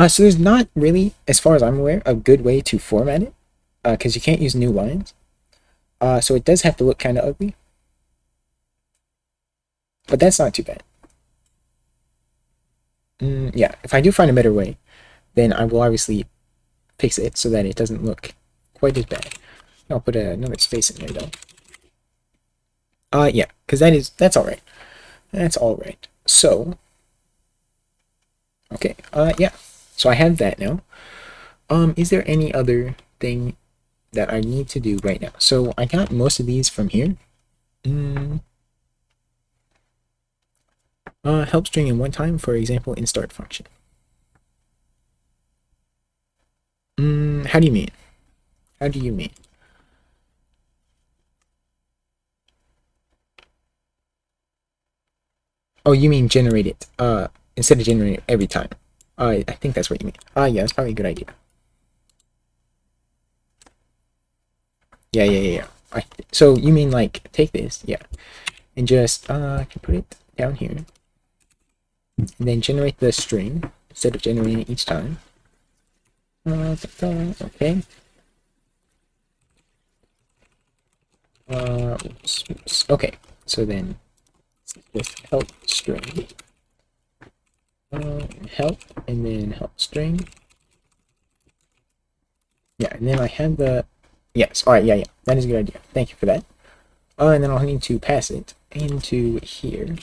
So there's not really, as far as I'm aware, a good way to format it, because you can't use new lines. So it does have to look kind of ugly. But that's not too bad. Yeah, if I do find a better way, then I will obviously fix it so that it doesn't look quite as bad. I'll put another space in there though. Yeah, because that's alright. That's alright. So, okay, yeah. So I have that now. Is there any other thing that I need to do right now? So I got most of these from here. Help string in one time, for example, in start function. How do you mean? How do you mean? Oh, you mean generate it, instead of generating it every time. I think that's what you mean. Yeah, that's probably a good idea. Yeah. So you mean like take this, yeah, and just I can put it down here, and then generate the string instead of generating it each time. Okay. Oops. Okay. So then just help string. Help and then help string. Yeah, and then I have the yes. All right. Yeah. That is a good idea. Thank you for that. And then I'll need to pass it into here.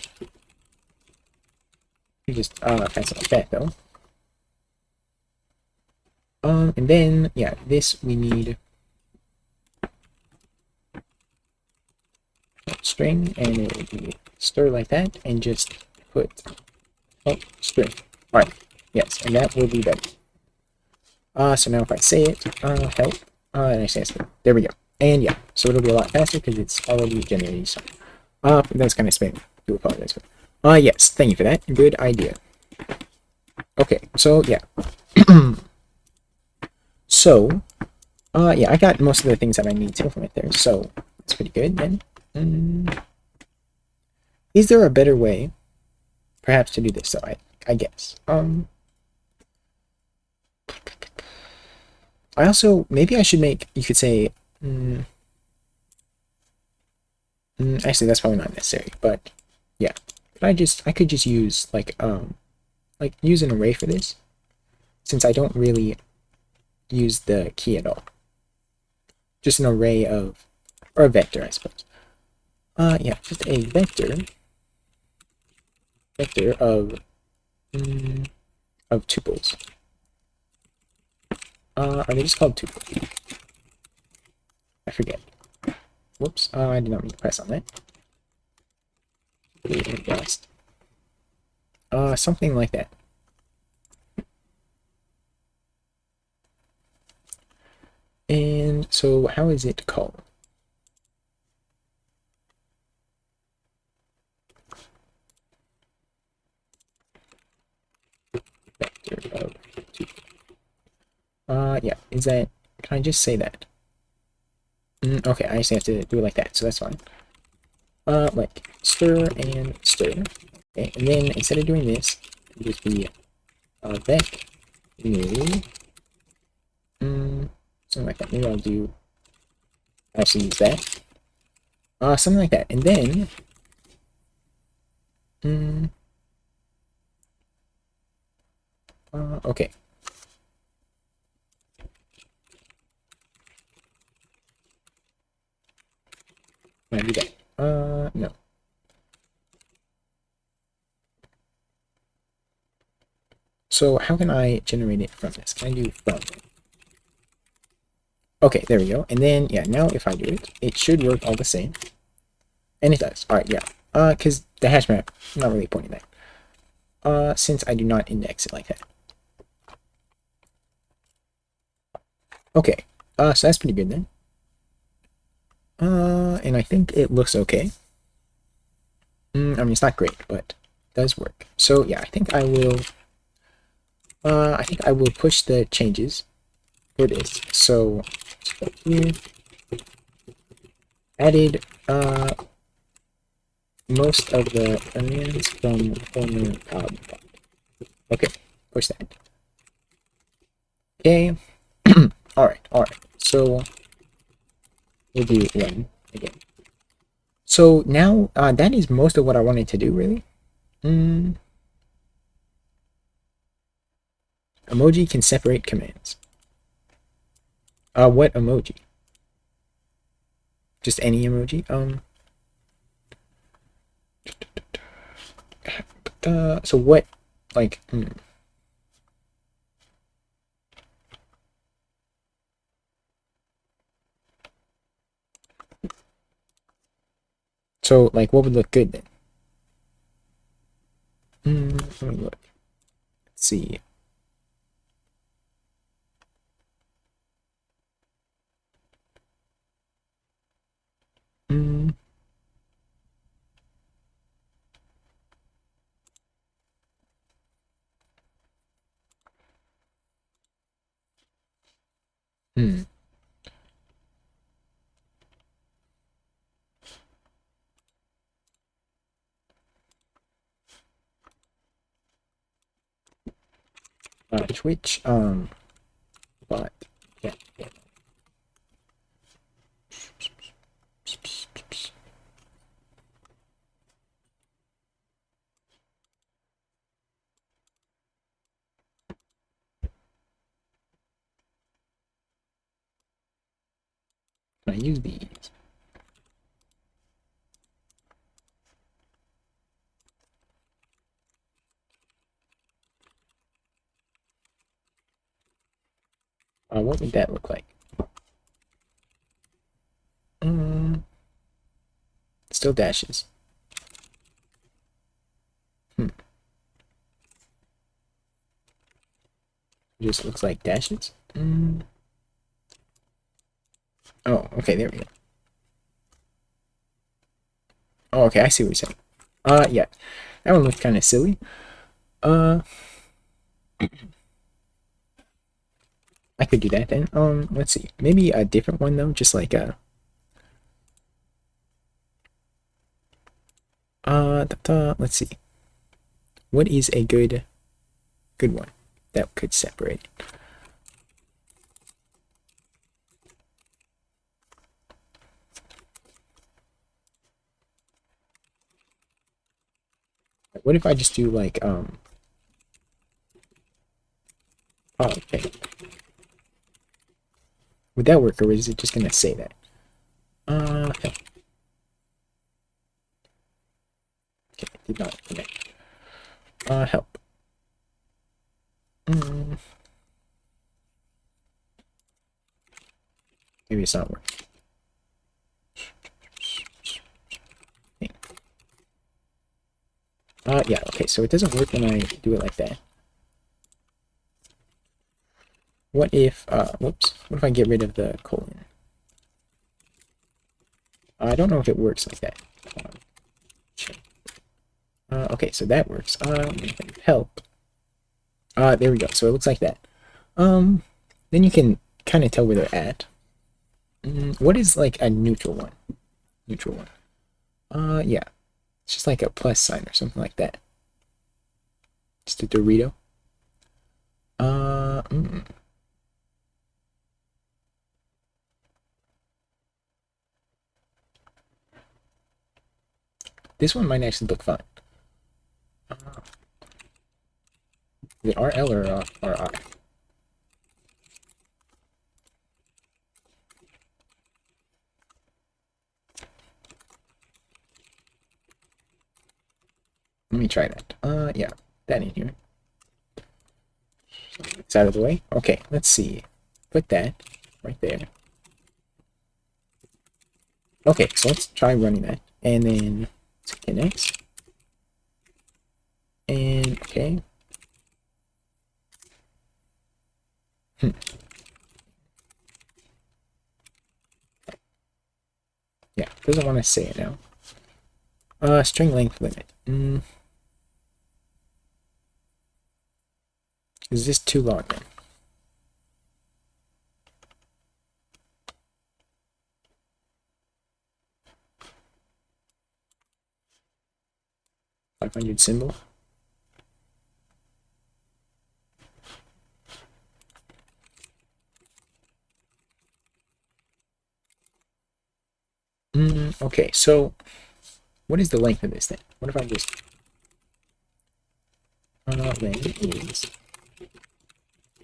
You just pass it like that though. And then yeah, this we need string, and it would be stir like that, and just put string. All right. Yes, and that will be better. So now if I say it, help, and I say it, there we go. And yeah, so it'll be a lot faster because it's already generating something. That's kind of spammy. Do apologize for. Yes, thank you for that. Good idea. Okay, so yeah. So, yeah, I got most of the things that I need to implement there, so it's pretty good then. Is there a better way, perhaps, to do this? So I guess. I also maybe I should make. You could say. Actually, that's probably not necessary, but yeah. I could just use like use an array for this, since I don't really use the key at all. Just an array of, or a vector, I suppose. Yeah, just a vector of tuples. Are they just called tuples? I forget. Whoops, I did not mean to press on that. Just, something like that. And so, how is it called? Vector of tuples. Yeah, is that, can I just say that? Okay, I just have to do it like that, so that's fine. Like stir and stir. Okay, and then instead of doing this, it'll just be vec new. Something like that. Maybe I'll do. Actually, use that. Something like that, and then. Okay. Can I do that? No. So how can I generate it from this? Can I do from? Okay, there we go. And then, yeah, now if I do it, it should work all the same. And it does. Alright, yeah. Because the hash map, I'm not really pointing that. Since I do not index it like that. Okay. So that's pretty good then. And I think it looks okay. I mean, it's not great, but it does work. So yeah, I think I will push the changes for this. So here, added most of the elements from former pod. Okay, push that. Okay. Alright. So we'll do one again. So now that is most of what I wanted to do, really. Emoji can separate commands. What emoji? Just any emoji? So what, like, So, like, what would look good then? Let me look. Let's see. Twitch, but yeah. Can I use these? What would that look like? Still dashes. Just looks like dashes. Oh, okay, there we go. Oh, okay, I see what you're saying. Yeah, that one looked kind of silly. I could do that then. Let's see. Maybe a different one though, just like let's see. What is a good one that could separate? What if I just do like oh, okay. Would that work, or is it just gonna say that? Okay. Okay, did not connect. Help. Maybe it's not working. Yeah, okay, so it doesn't work when I do it like that. What if, whoops, what if I get rid of the colon? I don't know if it works like that. Okay, so that works. Help. There we go. So it looks like that. Then you can kind of tell where they're at. What is like a neutral one? Neutral one. Yeah. It's just like a plus sign or something like that. Just a Dorito. This one might actually look fine. Is it RL or RI? Let me try that. Yeah, that in here. It's out of the way. Okay, let's see. Put that right there. Okay, so let's try running that. And then let's connect. And okay. Yeah, doesn't want to say it now. String length limit. Is this too long then? $500 symbol. Okay, so what is the length of this thing? What if I just length is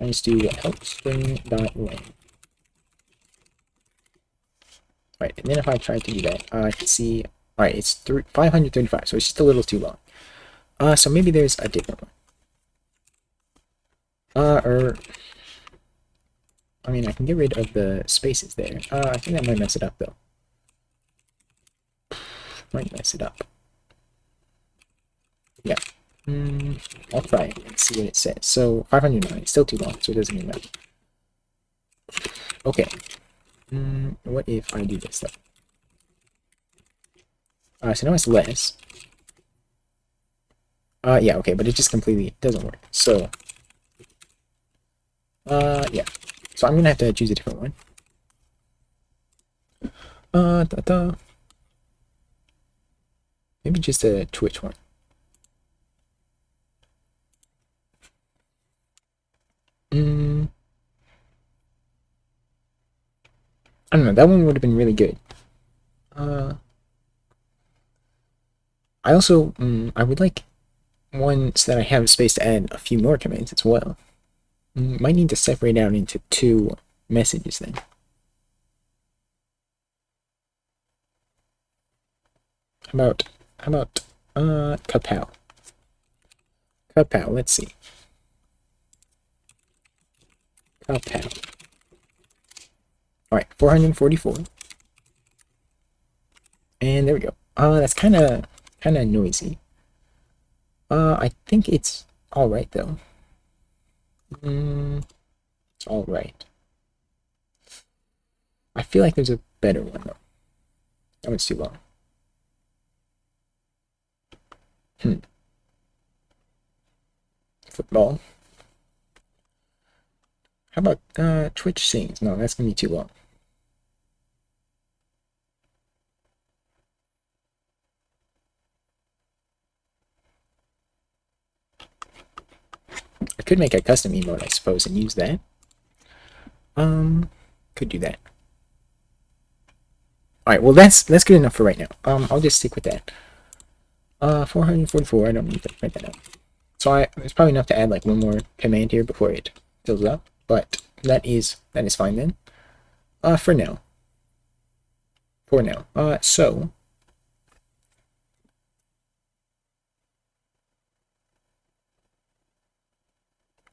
I just do help string dot length. Right, and then if I try to do that, I can see. All right, it's 535, so it's just a little too long. So maybe there's a different one. Or I mean, I can get rid of the spaces there. I think that might mess it up though. Might mess it up. Yeah. I'll try it and see what it says. So 509, it's still too long, so it doesn't even matter. Okay. What if I do this though? So now it's less. Yeah, okay, but it just completely doesn't work. So, yeah. So I'm gonna have to choose a different one. Maybe just a Twitch one. I don't know, that one would have been really good. I also, I would like one so that I have space to add a few more commands as well. Might need to separate out into 2 messages then. How about, kapow. Kapow, let's see. Kapow. Alright, 444. And there we go. That's kind of noisy. I think it's alright though. It's alright. I feel like there's a better one though. That one's too long. Football. How about Twitch sings? No, that's gonna be too long. I could make a custom emote, I suppose, and use that. Could do that. Alright, well that's good enough for right now. I'll just stick with that. 444, I don't need to print that out. So it's probably enough to add like one more command here before it fills up, but that is fine then. For now. So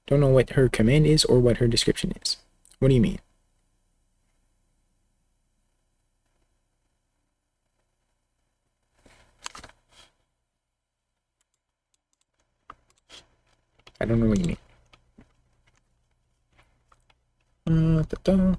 don't know what her command is or what her description is. What do you mean? I don't know what you mean. Da-da.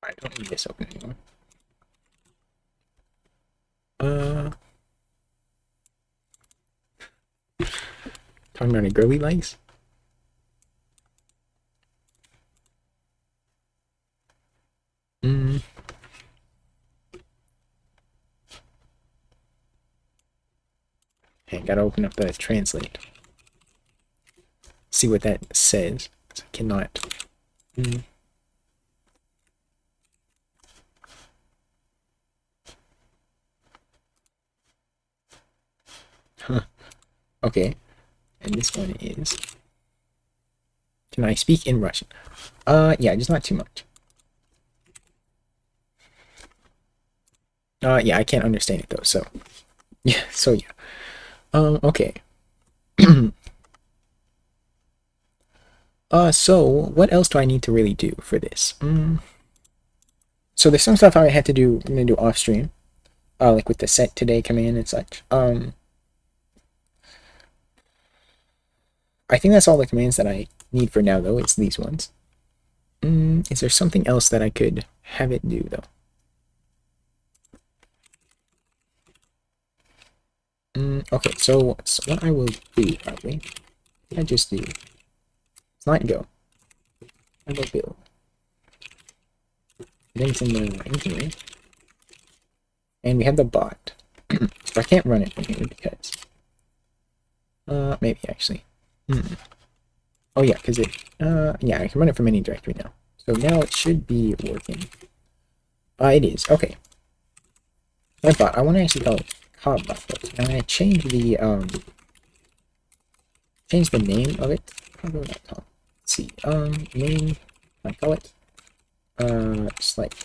I don't need this open anymore. Talking about a girly likes? Okay, gotta open up the translate. See what that says. I cannot. Huh. Okay. And this one is. Can I speak in Russian? Yeah, just not too much. Yeah, I can't understand it though, so. Yeah, so yeah. Okay. So what else do I need to really do for this? So there's some stuff I had to do, I'm gonna do off stream. Like with the set today command and such. I think that's all the commands that I need for now though, it's these ones. Is there something else that I could have it do though? Okay, so what I will do probably, I just do, it's not go. I will build. Then it's in the engineering. And we have the bot. So I can't run it from here because, maybe actually. Oh yeah, because yeah, I can run it from any directory now. So now it should be working. It is, okay. My bot, I want to actually call it Cobbot. I'm gonna change the name of it. Cargo.com. Let's see. Name, I call it. Just like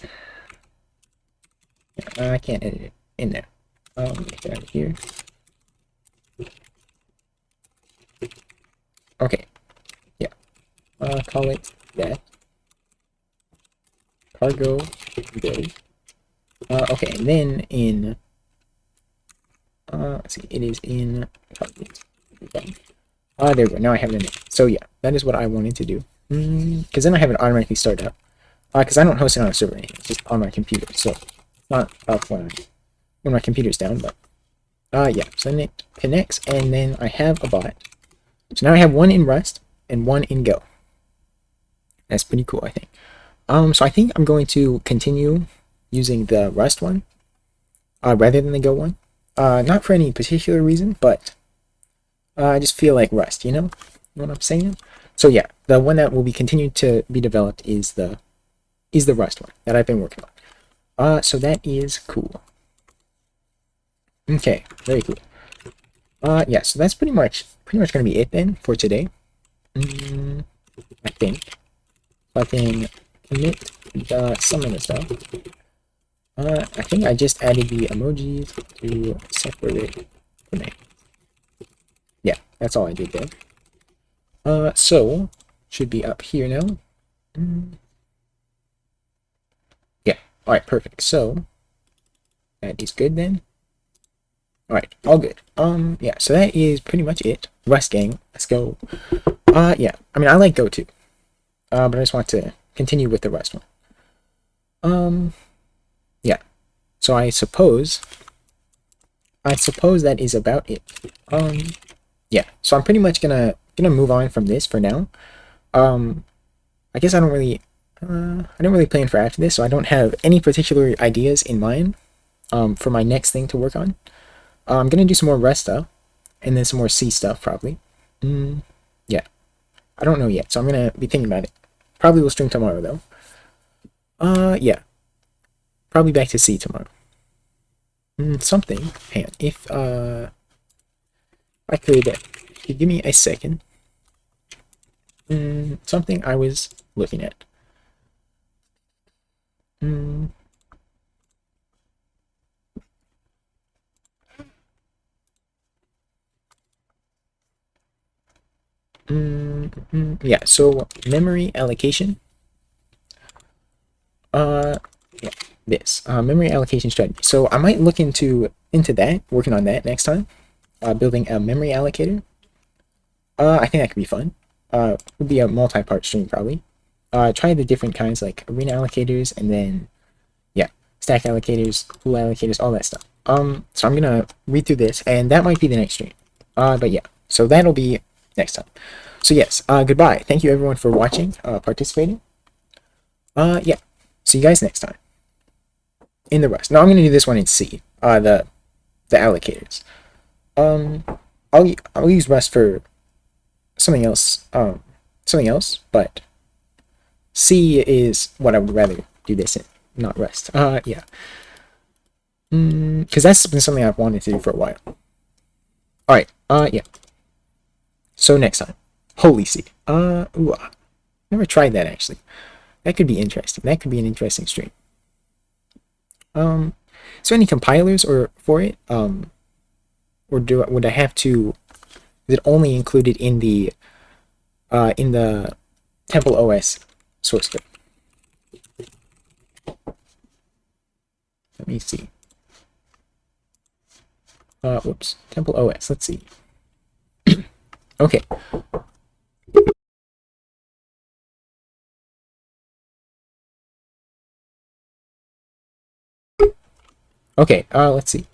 yeah, I can't edit it in there. Get it out of here. Okay. Yeah. Call it that. Cargo build. Okay, and then in let's see, it is in target. There we go. Now I have it in it. So yeah, that is what I wanted to do. Because then I have it automatically start up. Because I don't host it on a server, it's just on my computer. So not up when my computer's down, but yeah. So then it connects, and then I have a bot. So now I have one in Rust and one in Go. That's pretty cool, I think. So I think I'm going to continue using the Rust one rather than the Go one. Not for any particular reason, but I just feel like Rust, you know what I'm saying? So yeah, the one that will be continued to be developed is the Rust one that I've been working on. So that is cool. Okay, very cool. Yeah, so that's pretty much gonna be it then for today. I think. So I can commit some of the stuff. I think I just added the emojis to separate command. Yeah, that's all I did there. So should be up here now. Yeah, alright, perfect. So that is good then. Alright, all good. Yeah, so that is pretty much it. Rust gang, let's go. Yeah, I mean I like Go too. But I just want to continue with the Rust one. Yeah. So I suppose that is about it. Yeah. So I'm pretty much gonna move on from this for now. I guess I don't really I don't really plan for after this, so I don't have any particular ideas in mind for my next thing to work on. I'm gonna do some more Rust stuff, and then some more C stuff probably. Yeah, I don't know yet, so I'm gonna be thinking about it. Probably will stream tomorrow though. Yeah, probably back to C tomorrow. Something. Hang on. If I could, give me a second. Something I was looking at. Yeah, so memory allocation. Yeah, this memory allocation strategy. So I might look into that, working on that next time. Building a memory allocator. I think that could be fun. Would be a multi-part stream probably. Try the different kinds like arena allocators, and then yeah, stack allocators, pool allocators, all that stuff. So I'm gonna read through this, and that might be the next stream. But yeah, so that'll be next time. So yes, goodbye. Thank you everyone for watching, participating. Yeah, see you guys next time in the Rust. Now I'm gonna do this one in C. The allocators. I'll use Rust for something else. But C is what I would rather do this in, not Rust. Yeah. Because that's been something I've wanted to do for a while. Alright, yeah. So next time. Holy C. Never tried that actually. That could be interesting. That could be an interesting stream. So any compilers or for it? Or would I have to, is it only included in the Temple OS source code? Let me see. Whoops. Temple OS. Let's see. Okay. Okay. Let's see.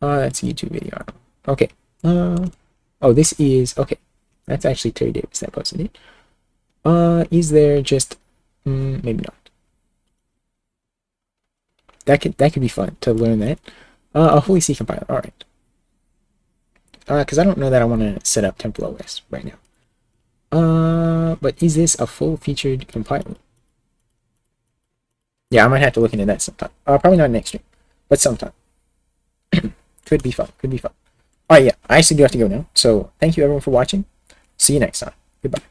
That's a YouTube video. Okay. Oh, this is okay. That's actually Terry Davis that posted it. Is there just maybe not? That could be fun to learn that. A Holy C compiler. All right. Because I don't know that I want to set up Temple OS right now. But is this a full-featured compiler? Yeah, I might have to look into that sometime. Probably not next stream, but sometime. Could be fun. Could be fun. All right, yeah. I actually do have to go now. So thank you everyone for watching. See you next time. Goodbye.